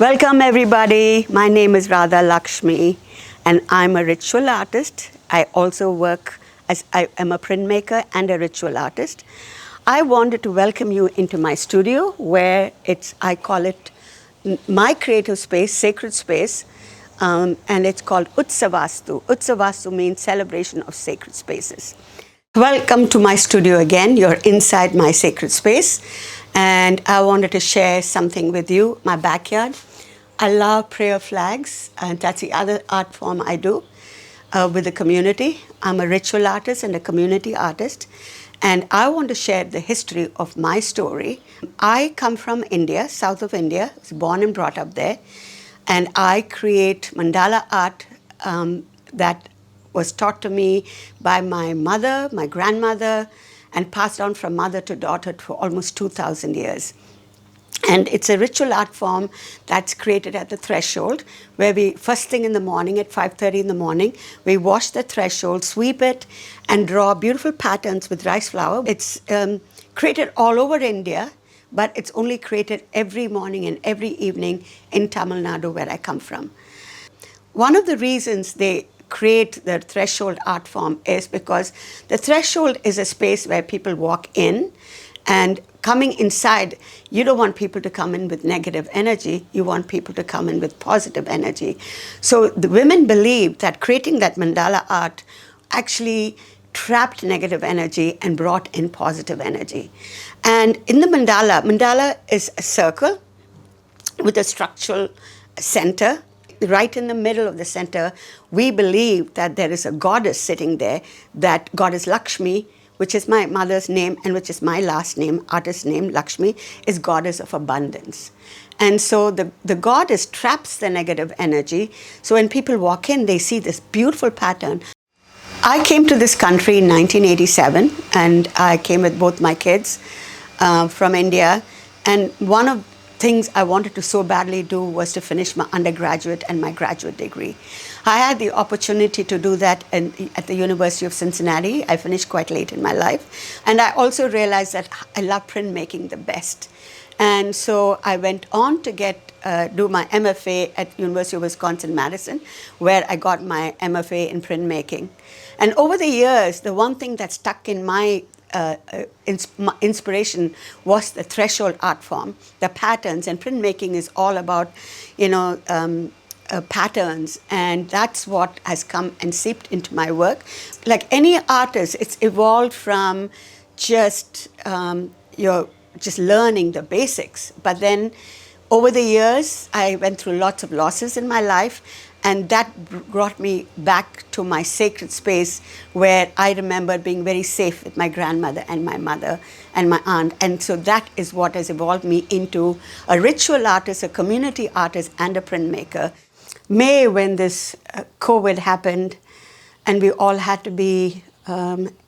Welcome everybody. My name is Radha Lakshmi and I'm a ritual artist. I also work as I am a printmaker and a ritual artist. I wanted to welcome you into my studio where I call it my creative space, sacred space, and it's called Utsavastu. Utsavastu means celebration of sacred spaces. Welcome to my studio again. You're inside my sacred space. And I wanted to share something with you, my backyard. I love prayer flags, and that's the other art form I do with the community. I'm a ritual artist and a community artist. And I want to share the history of my story. I come from India, south of India. I was born and brought up there. And I create mandala art that was taught to me by my mother, my grandmother, and passed on from mother to daughter for almost 2,000 years. And it's a ritual art form that's created at the threshold, where we, first thing in the morning at 5:30 in the morning, we wash the threshold, sweep it, and draw beautiful patterns with rice flour. It's created all over India, but it's only created every morning and every evening in Tamilnadu, where I come from. One of the reasons they create the threshold art form is because the threshold is a space where people walk in, and coming inside, you don't want people to come in with negative energy, you want people to come in with positive energy. So the women believed that creating that mandala art actually trapped negative energy and brought in positive energy. And in the mandala is a circle with a structural center. Right in the middle of the center, we believe that there is a goddess sitting there, that goddess Laskhmi, which is my mother's name and which is my last name, artist name, Lakshmi, is goddess of abundance. And so the goddess traps the negative energy. So when people walk in, they see this beautiful pattern. I came to this country in 1987, and I came with both my kids from India. And one of things I wanted to so badly do was to finish my undergraduate and my graduate degree. I had the opportunity to do that at the University of Cincinnati. I finished quite late in my life. And I also realized that I love printmaking the best. And so I went on to do my MFA at University of Wisconsin-Madison, where I got my MFA in printmaking. And over the years, the one thing that stuck in my inspiration was the threshold art form, the patterns, and printmaking is all about, patterns, and that's what has come and seeped into my work. Like any artist, it's evolved from just just learning the basics, but then over the years, I went through lots of losses in my life, and that brought me back to my sacred space where I remember being very safe with my grandmother and my mother and my aunt. And so that is what has evolved me into a ritual artist, a community artist, and a printmaker. May, when this COVID happened and we all had to be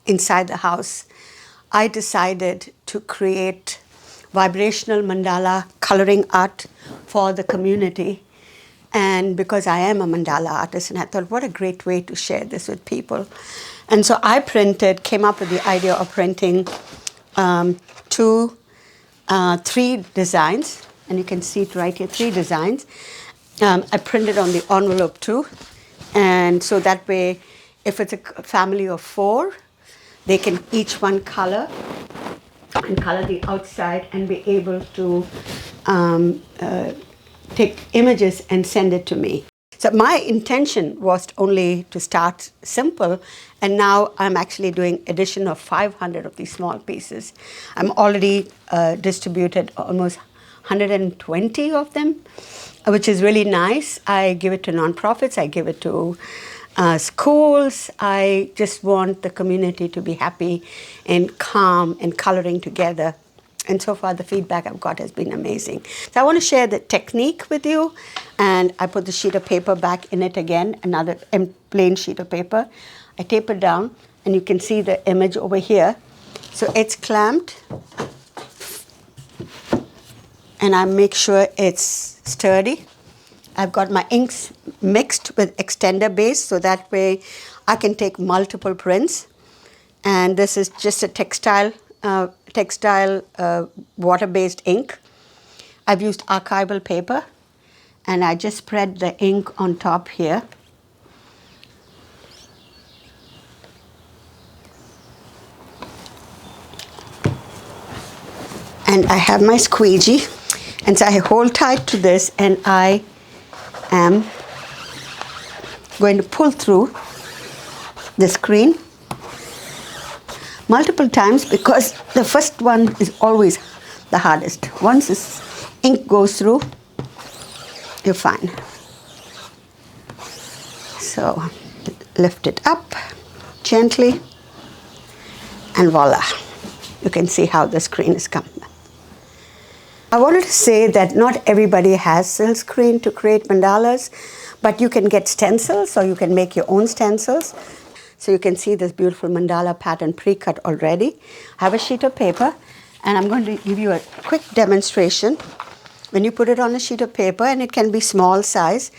inside the house, I decided to create vibrational mandala coloring art for the community. And because I am a mandala artist, and I thought, what a great way to share this with people. And so I came up with the idea of printing three designs, and you can see it right here, 3 designs. I printed on the envelope too, and so that way, if it's a family of 4, they can each one color the outside and be able to take images and send it to me. So my intention was only to start simple, and now I'm actually doing edition of 500 of these small pieces. I'm already distributed almost 120 of them, which is really nice. I give it to nonprofits, I give it to schools. I just want the community to be happy and calm and coloring together. And so far, the feedback I've got has been amazing. So I want to share the technique with you. And I put the sheet of paper back in it again, another plain sheet of paper. I tape it down, and you can see the image over here. So it's clamped. And I make sure it's sturdy. I've got my inks mixed with extender base, so that way I can take multiple prints. And this is just a textile water-based ink. I've used archival paper. and I just spread the ink on top here. And I have my squeegee, and so I hold tight to this, and I am going to pull through the screen multiple times, because the first one is always the hardest. Once this ink goes through, you're fine. So lift it up gently, and voila, you can see how the screen is coming. I wanted to say that not everybody has silk screen to create mandalas, but you can get stencils, or you can make your own stencils. So you can see this beautiful mandala pattern pre-cut already. I have a sheet of paper, and I'm going to give you a quick demonstration. When you put it on a sheet of paper, and it can be small size,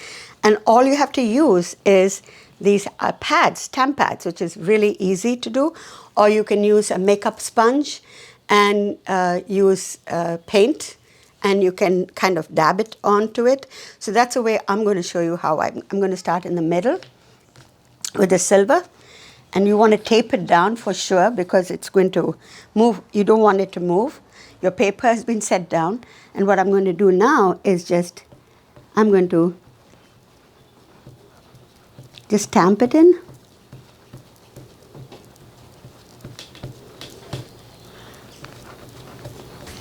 and all you have to use is these pads, stamp pads, which is really easy to do, or you can use a makeup sponge and use paint, and you can kind of dab it onto it. So that's the way I'm going to show you how I'm going to start in the middle with the silver. And you want to tape it down for sure, because it's going to move. You don't want it to move. Your paper has been set down. And what I'm going to do now is I'm going to just stamp it in.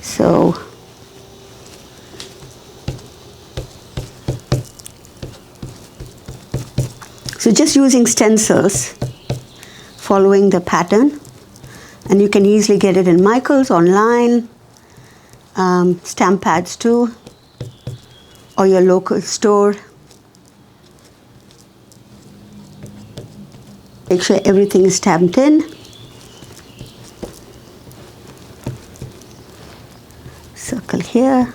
So just using stencils, following the pattern, and you can easily get it in Michael's online, stamp pads too, or your local store. Make sure everything is stamped in. Circle here.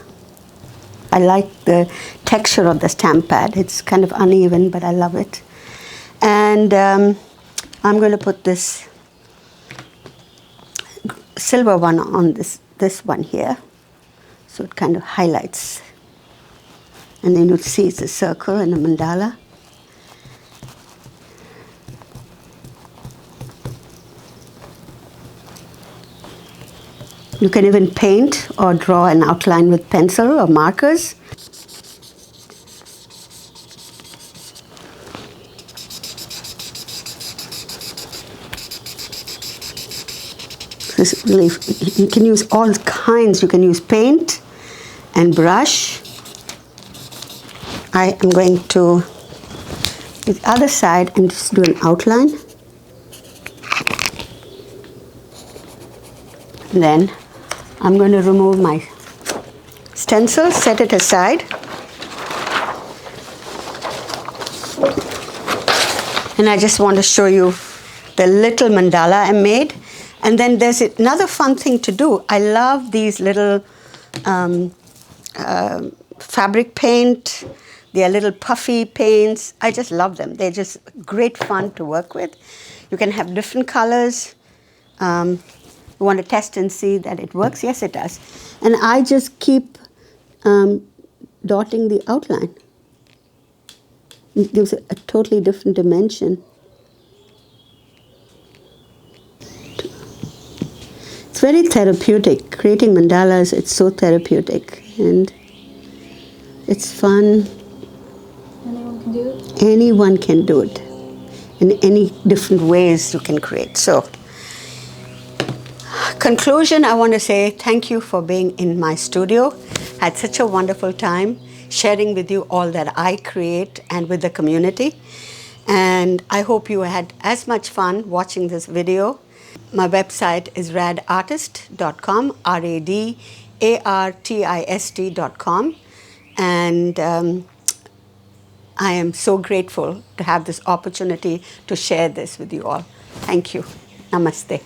I like the texture of the stamp pad. It's kind of uneven, but I love it. And I'm going to put this silver one on this one here, so it kind of highlights. And then you'll see it's a circle and a mandala. You can even paint or draw an outline with pencil or markers. This really, you can use all kinds. You can use paint and brush. I am going to, the other side, and just do an outline. And then I'm going to remove my stencil, set it aside. And I just want to show you the little mandala I made. And then there's another fun thing to do. I love these little fabric paint. They are little puffy paints. I just love them. They're just great fun to work with. You can have different colors. You want to test and see that it works? Yes, it does. And I just keep dotting the outline. It gives a totally different dimension. It's very therapeutic. Creating mandalas, it's so therapeutic. And it's fun. Anyone can do it? Anyone can do it. In any different ways you can create. So, conclusion, I want to say thank you for being in my studio. I had such a wonderful time sharing with you all that I create and with the community. And I hope you had as much fun watching this video. My website is radartist.com, radartist.com. And I am so grateful to have this opportunity to share this with you all. Thank you. Namaste.